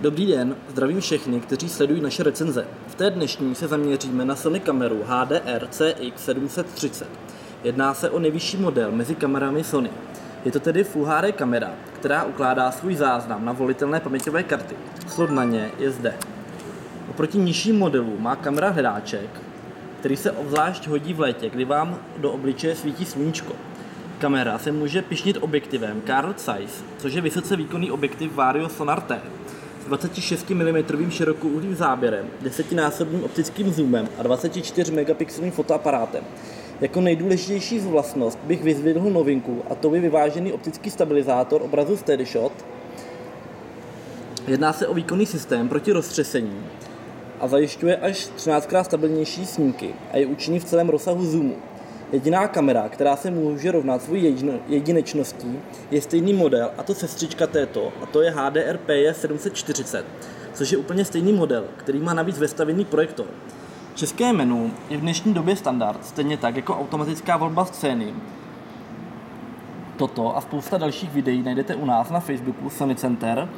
Dobrý den, zdravím všechny, kteří sledují naše recenze. V té dnešní se zaměříme na Sony kameru HDR CX730. Jedná se o nejvyšší model mezi kamerami Sony. Je to tedy Full HD kamera, která ukládá svůj záznam na volitelné paměťové karty. Slot na ně je zde. Oproti nižším modelu má kamera hledáček, který se obzvlášť hodí v létě, kdy vám do obličeje svítí sluníčko. Kamera se může pyšnit objektivem Carl Zeiss, což je vysoce výkonný objektiv Vario Sonar T. 26 mm širokouhlým záběrem, 10násobným optickým zoomem a 24 megapixelovým fotoaparátem. Jako nejdůležitější vlastnost bych vyzdvihl novinku, a to je vyvážený optický stabilizátor obrazu SteadyShot. Jedná se o výkonný systém proti roztřesení a zajišťuje až 13krát stabilnější snímky a je účinný v celém rozsahu zoomu. Jediná kamera, která se může rovnat svou jedinečností, je stejný model, a to sestřička této, a to je HDR PE740, což je úplně stejný model, který má navíc vestavěný projektor. České menu je v dnešní době standard, stejně tak jako automatická volba scény. Toto a spousta dalších videí najdete u nás na Facebooku Sony Center